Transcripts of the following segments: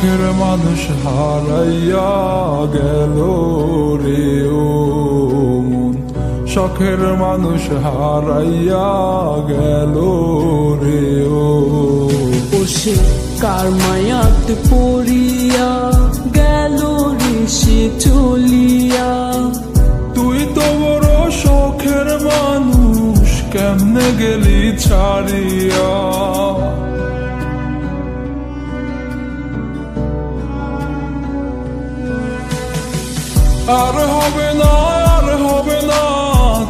শখের মানুষ হারাইয়া গেল রে ও মন, শখের মানুষ হারাইয়া গেল রে ও। সে কার মায়াত পড়িয়া গেল রে সে চলিয়া। তুই তো বড় শখের মানুষ, কেমনে গেলি ছাড়িয়া। আর হবে না, আর হবে না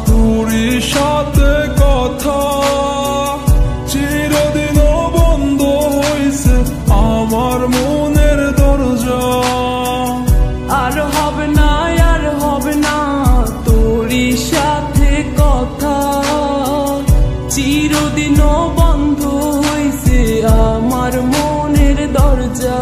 তোরই সাথে কথা, চিরদিনও বন্ধ হইছে আমার মনের দরজা। আর হবে না, আর হবে না তোরই সাথে কথা, চিরদিনও বন্ধ হইছে আমার মনের দরজা।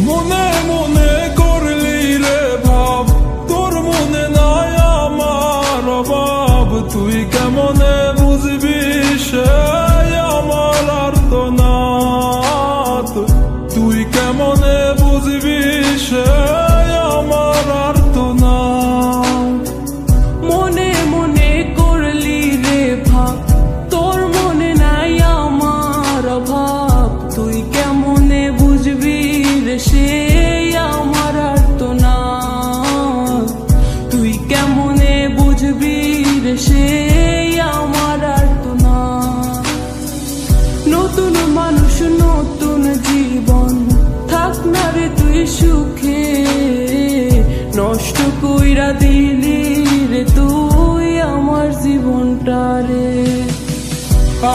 মনে মনে করলি রে ভাব, তোর মনে নাই আমার অভাব। তুই কেমনে বুঝবি সে আমার আর্তনাদ, তুই কেমনে বুঝবি সে আমার আর্তনাদ। মনে মনে করলি রে ভাব, তোর মনে নাই আমার অভাব। তুই কেমনে বুঝবি রে সে আমার আর্তনাদ, তুই কেমনে বুঝবি রে সে আমার আর্তনাদ। নতুন মানুষ নতুন জীবন, থাক না রে তুই সুখে, নষ্ট কইরা দিলি রে তুই আমার জীবনটা রে।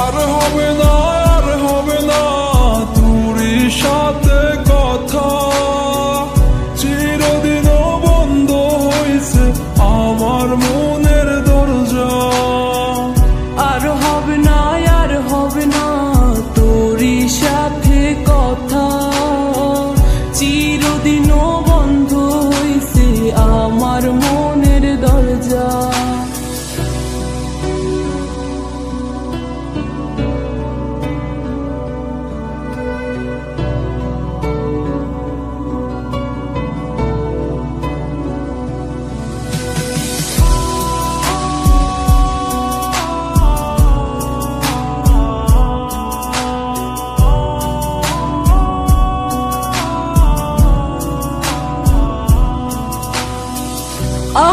আর হবে না, আর হবে না তোরই সাথে কথা, চিরদিনও বন্ধ হইছে আমার মনের দরজা। আর হবে না, আর হবে না তোরই সাথে কথা, চিরদিনও বন্ধ হইছে আমার মনের দরজা।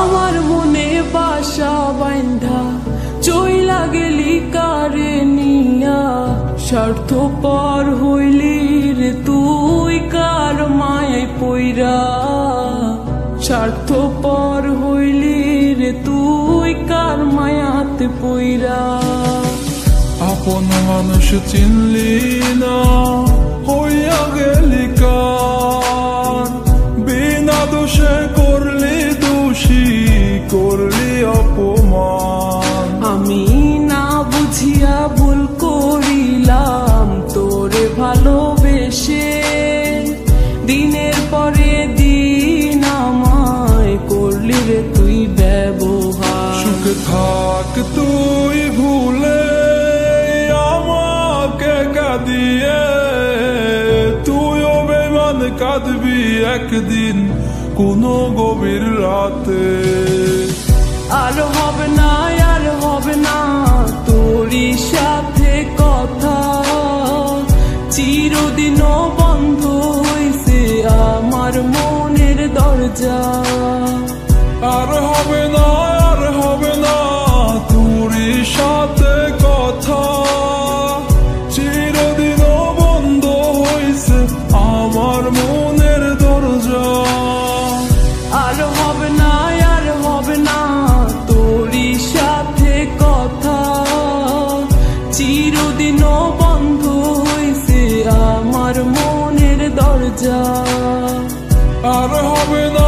আমার মনে বাসা বাইন্ধা চইলা গেলি কারে নিয়া, স্বার্থপর হইলি রে তুই কার মায়ায় পইরা। স্বার্থপর হইলি রে তুই কার মায়াতে পইরা। আপন মানুষ চিনলি না, হইয়া গেলি কার, বিনা দোষে করলি দোষী, করলি অপমান। আমি না বুঝিয়া ভুল করিলাম তোরে ভালোবেসে, দিনের পরে দিন আমায় করলি রে তুই ব্যবহার। সুখে থাক তুই ভুলে আমাকে কাঁদিয়ে, তুইও বেমান কাঁদবি একদিন কোনো গভীর রাতে। আর হবে না, আর হবে না তোরই সাথে কথা, চিরদিনও বন্ধ হইছে আমার মনের দরজা। আর হবে না, আর হবে না তোরই সাথে কথা, চিরদিনও বন্ধ হইছে আমার মনের দরজা। আর হবে না, আর হবে না তোরই সাথে কথা, চিরদিনও বন্ধ হইছে আমার মনের দরজা। আর হবে না,